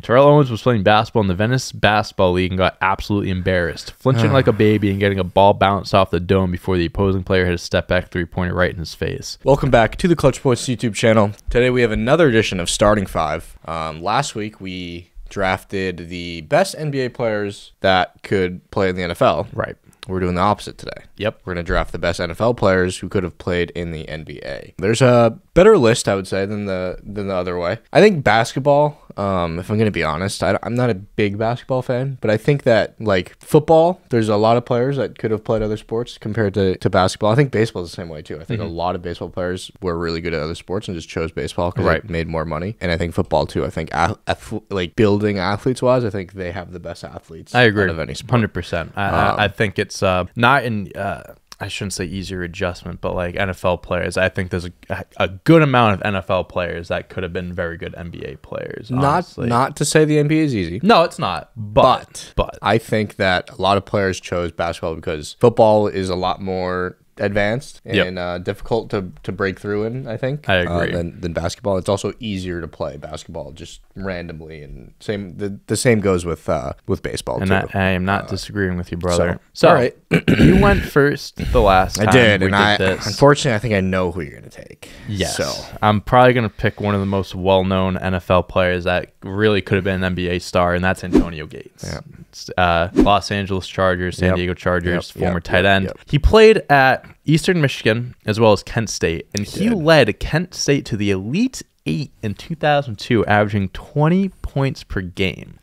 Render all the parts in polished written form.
Terrell Owens was playing basketball in the Venice Basketball League and got absolutely embarrassed, flinching like a baby and getting a ball bounced off the dome before the opposing player hit a step-back three-pointer right in his face. Welcome back to the Clutch Points YouTube channel. Today we have another edition of Starting Five. Last week we drafted the best NBA players that could play in the NFL. Right. We're doing the opposite today. Yep. We're going to draft the best NFL players who could have played in the NBA. There's a better list, I would say, than the other way. I think basketball, if I'm going to be honest, I'm not a big basketball fan, but I think that, like, football, there's a lot of players that could have played other sports compared to basketball. I think baseball is the same way, too. I think a lot of baseball players were really good at other sports and just chose baseball because it made more money. And I think football, too. I think, like, building athletes-wise, I think they have the best athletes I agree. out of any sport. 100%. I think it's not in... I shouldn't say easier adjustment, but like NFL players, I think there's a good amount of NFL players that could have been very good NBA players. Honestly. Not to say the NBA is easy. No, it's not. But I think that a lot of players chose basketball because football is a lot more advanced and difficult to break through in, I think. I agree. Than basketball. It's also easier to play basketball just randomly, and the same goes with baseball and too. I am not disagreeing with you, brother. So all right. You went first the last time. I did, and unfortunately, I think I know who you're going to take. Yes. So I'm probably going to pick one of the most well-known NFL players that really could have been an NBA star, and that's Antonio Gates. Yeah. Los Angeles Chargers, San Diego Chargers, former tight end. Yep. He played at Eastern Michigan as well as Kent State, and he led Kent State to the Elite Eight in 2002, averaging 20 points per game.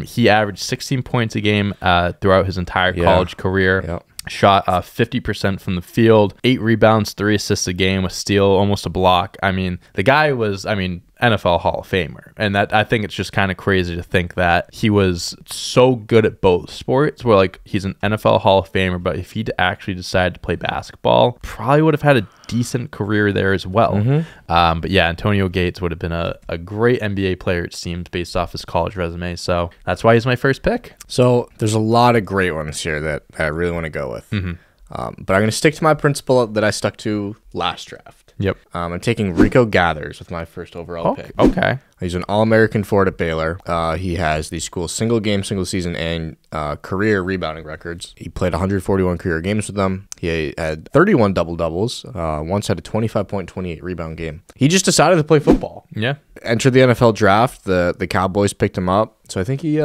He averaged 16 points a game throughout his entire college career. Yep. Shot 50% from the field, 8 rebounds, 3 assists a game, a steal, almost a block. I mean, the guy was, NFL Hall of Famer. And that, I think it's just kind of crazy to think that he was so good at both sports, where like he's an NFL Hall of Famer, but if he'd actually decided to play basketball, probably would have had a decent career there as well. But yeah, Antonio Gates would have been a great NBA player, it seems, based off his college resume. So that's why he's my first pick. So there's a lot of great ones here that I really want to go with. But I'm going to stick to my principle that I stuck to last draft. Yep. I'm taking Rico Gathers with my first overall pick. Okay. He's an All-American forward at Baylor. He has the school's single game, single season, and career rebounding records. He played 141 career games with them. He had 31 double-doubles, once had a 25.28 rebound game. He just decided to play football. Yeah. Entered the NFL draft. The Cowboys picked him up. So I think he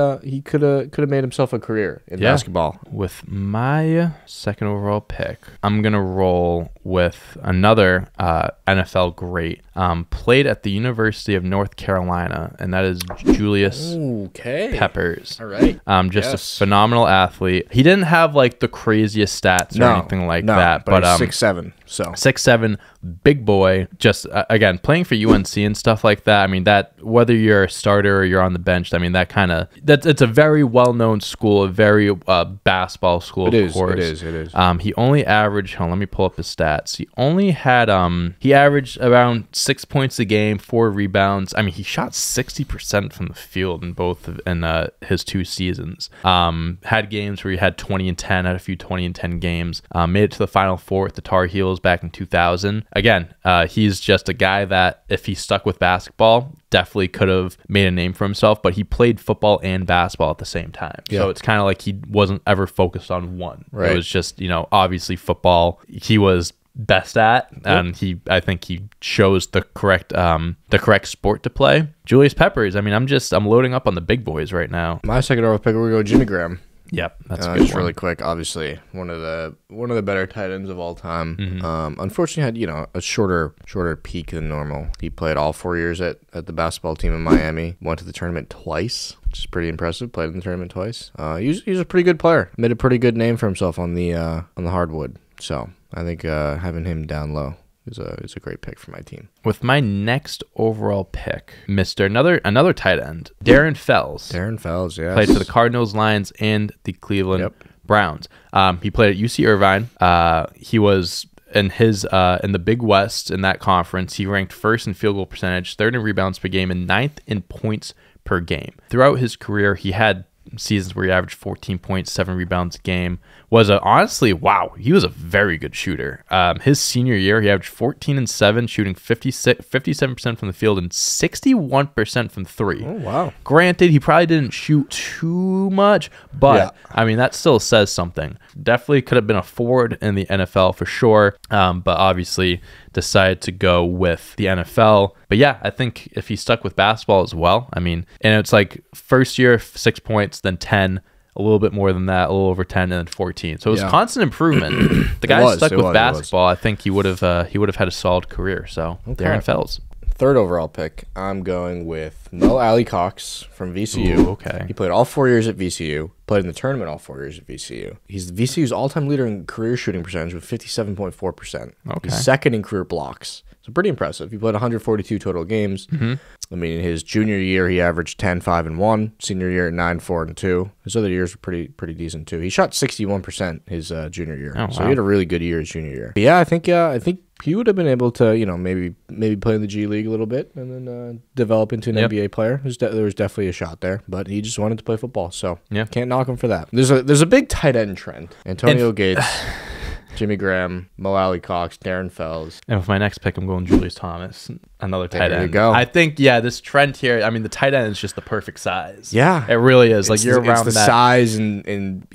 could have made himself a career in basketball. With my second overall pick, I'm going to roll with another NFL great. Played at the University of North Carolina, and that is Julius Peppers. All right. Just a phenomenal athlete. He didn't have like the craziest stats or anything like that, but 6'7". So 6'7", big boy. Just again, playing for UNC and stuff like that. I mean, that whether you're a starter or you're on the bench, I mean, it's a very well-known school, a very basketball school. Of course. It is. He only averaged. Let me pull up his stats. He only had he averaged around 6 points a game, 4 rebounds. I mean, he shot 60% from the field in both his 2 seasons. Had games where he had 20 and 10, had a few 20 and 10 games. Made it to the Final Four with the Tar Heels back in 2000. Again, he's just a guy that if he stuck with basketball, definitely could have made a name for himself, but he played football and basketball at the same time. Yeah. So it's kind of like he wasn't ever focused on one. Right. It was just, obviously football he was best at, and I think he chose the correct sport to play. Julius Peppers, I'm loading up on the big boys right now. My second overall pick, we go Jimmy Graham. Yep, that's a good just one. Really quick. Obviously, one of the better tight ends of all time. Unfortunately, had a shorter peak than normal. He played all 4 years at the basketball team in Miami. Went to the tournament twice, which is pretty impressive. Played in the tournament twice. He's a pretty good player. Made a pretty good name for himself on the hardwood. So I think having him down low is a great pick for my team. With my next overall pick, another tight end, Darren Fells. Darren Fells, yes. Played for the Cardinals, Lions, and the Cleveland Browns. He played at UC Irvine. He was in the Big West in that conference. He ranked first in field goal percentage, third in rebounds per game, and ninth in points per game. Throughout his career, he had seasons where he averaged 14 points, 7 rebounds a game, was honestly, wow, he was a very good shooter. His senior year, he averaged 14 and 7, shooting 57% from the field and 61% from three. Oh, wow. Granted, he probably didn't shoot too much, but I mean, that still says something. Definitely could have been a forward in the NFL for sure, but obviously decided to go with the NFL. But yeah, I think if he stuck with basketball as well, I mean, and it's like first year 6 points, then 10, a little bit more than that, a little over 10, and then 14. So it was constant improvement. The guy stuck with basketball. I think he would have had a solid career. So there it Fells. Third overall pick, I'm going with AliCox from VCU. Ooh, okay. He played all 4 years at VCU, played in the tournament all 4 years at VCU. He's VCU's all-time leader in career shooting percentage with 57.4%. Okay. He's second in career blocks. So pretty impressive. He played 142 total games. I mean, in his junior year, he averaged 10, 5, and 1. Senior year, 9, 4, and 2. His other years were pretty decent too. He shot 61% his junior year. Oh, so wow. he had a really good year his junior year. But yeah, I think he would have been able to, maybe play in the G League a little bit and then develop into an NBA player. There was definitely a shot there, but he just wanted to play football, so can't knock him for that. There's a big tight end trend. Antonio Gates, Jimmy Graham, Mo AliCox, Darren Fells. And with my next pick, I'm going Julius Thomas, another tight end. There you go. I think, this trend here, I mean, the tight end is just the perfect size. Yeah. It really is. Like, you're around the that. size and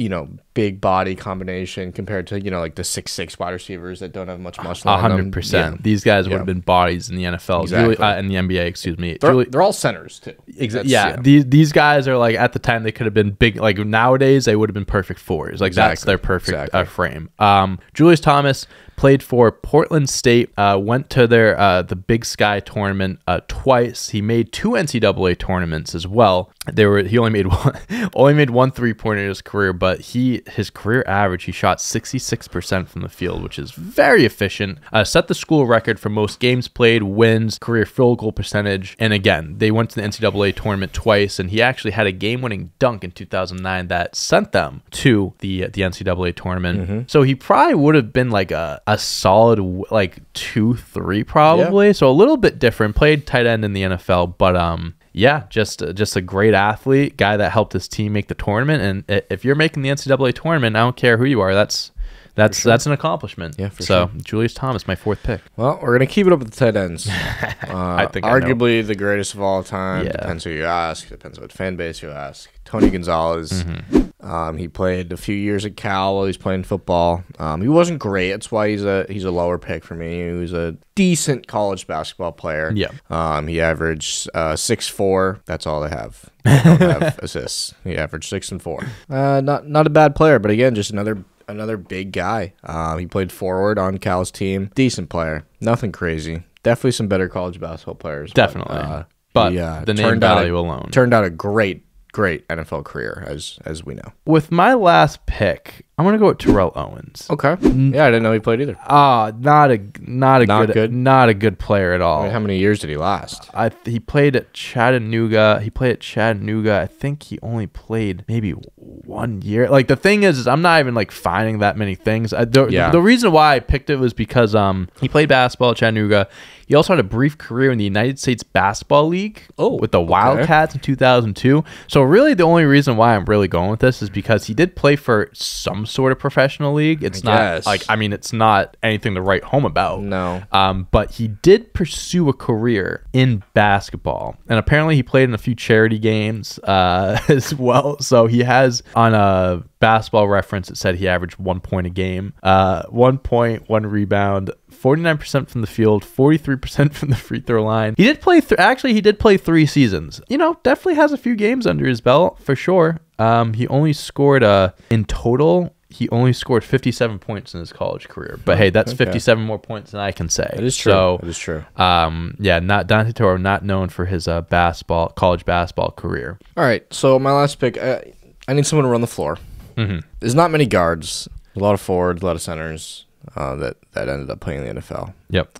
big body combination compared to, like the 6'6" wide receivers that don't have much muscle on them. 100%. Yeah. These guys would have been bodies in the NFL. Exactly. In the NBA, excuse me. They're all centers, too. Exactly. These guys are like, at the time, they could have been big. Like, nowadays, they would have been perfect fours. Like, that's their perfect frame. Julius Thomas played for Portland State, went to their the Big Sky tournament twice. He made 2 NCAA tournaments as well. He only made one 3-pointer in his career, but his career average, he shot 66% from the field, which is very efficient. Set the school record for most games played, wins, career field goal percentage, and again, they went to the NCAA tournament twice, and he actually had a game-winning dunk in 2009 that sent them to the NCAA tournament. So he probably would have been like a solid like 2-3 probably. So a little bit different. Played tight end in the NFL, but just a great athlete, guy that helped his team make the tournament. And if you're making the NCAA tournament, I don't care who you are. That's an accomplishment. Yeah, for sure. Julius Thomas, my 4th pick. Well, we're gonna keep it up with the tight ends. I think arguably the greatest of all time. Yeah. Depends who you ask. Depends what fan base you ask. Tony Gonzalez. He played a few years at Cal while he's playing football. He wasn't great. That's why he's a lower pick for me. He was a decent college basketball player. Yeah. He averaged 6'4". That's all they have. They don't have assists. He averaged 6 and 4. Not a bad player, but again, just another big guy. He played forward on Cal's team. Decent player. Nothing crazy. Definitely some better college basketball players. Definitely. But the name value alone. Turned out a great NFL career, as we know. With my last pick, I'm gonna go with Terrell Owens. Okay. Yeah, I didn't know he played either. Not a good player at all. I mean, how many years did he last? He played at Chattanooga. I think he only played maybe 1 year. Like, the thing is I'm not even like finding that many things. The reason why I picked it was because he played basketball at Chattanooga. He also had a brief career in the United States Basketball League with the Wildcats in 2002. So really the only reason why I'm really going with this is because he did play for some sort of professional league. It's not like, I mean, it's not anything to write home about. No. But he did pursue a career in basketball. And apparently he played in a few charity games as well. So he has, on a Basketball Reference, it said he averaged 1 point a game, 1 point, 1 rebound, 49% from the field, 43% from the free throw line. He did play he did play 3 seasons. Definitely has a few games under his belt for sure. He only scored in total. He only scored 57 points in his college career. But hey, that's 57 more points than I can say. It is true. So, it is true. Not Dante Toro, not known for his college basketball career. All right, so my last pick, I need someone to run the floor. There's not many guards. A lot of forwards, a lot of centers that ended up playing in the NFL. Yep.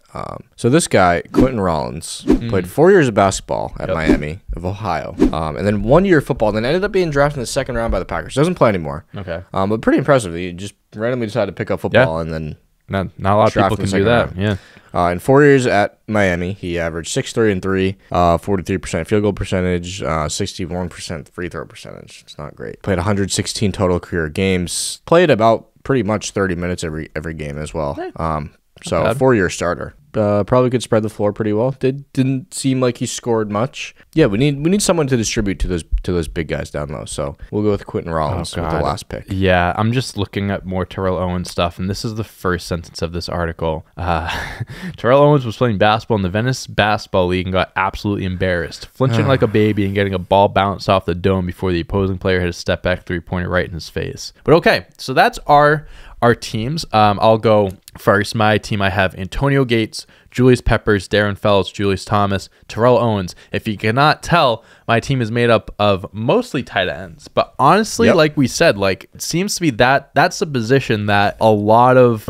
So this guy, Quentin Rollins, played 4 years of basketball at Miami of Ohio, and then 1 year of football, and then ended up being drafted in the 2nd round by the Packers. Doesn't play anymore. Okay. But pretty impressive. He just randomly decided to pick up football and then Not a lot of people can do that. Round. Yeah. In 4 years at Miami, he averaged 6-3-3, 43% field goal percentage, 61% free throw percentage. It's not great. Played 116 total career games. Played about pretty much 30 minutes every game as well. So a 4-year starter. Probably could spread the floor pretty well. Didn't seem like he scored much. Yeah, we need someone to distribute to those big guys down low. So we'll go with Quentin Rollins with the last pick. Yeah, I'm just looking at more Terrell Owens stuff, and this is the first sentence of this article. Terrell Owens was playing basketball in the Venice Basketball League and got absolutely embarrassed, flinching like a baby and getting a ball bounced off the dome before the opposing player hit a step back 3-pointer right in his face. But okay, so that's our teams. I'll go first. My team, I have Antonio Gates, Julius Peppers, Darren Fells, Julius Thomas, Terrell Owens. If you cannot tell, my team is made up of mostly tight ends. But honestly, like we said, like it seems to be that's a position that a lot of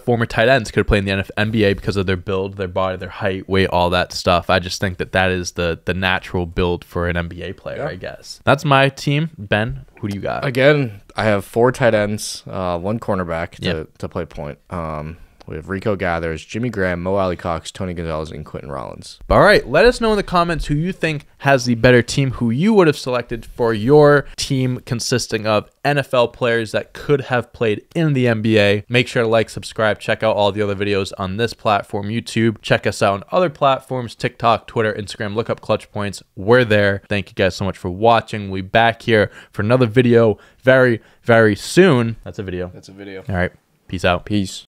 former tight ends could play in the NBA because of their build, their body, their height, weight, all that stuff. I just think that is the natural build for an NBA player, I guess. That's my team. Ben, who do you got? Again, I have 4 tight ends, 1 cornerback to play point. We have Rico Gathers, Jimmy Graham, Mo AliCox, Tony Gonzalez, and Quentin Rollins. All right, let us know in the comments who you think has the better team, who you would have selected for your team consisting of NFL players that could have played in the NBA. Make sure to like, subscribe, check out all the other videos on this platform, YouTube. Check us out on other platforms, TikTok, Twitter, Instagram. Look up Clutch Points. We're there. Thank you guys so much for watching. We'll be back here for another video very, very soon. That's a video. That's a video. All right, peace out. Peace.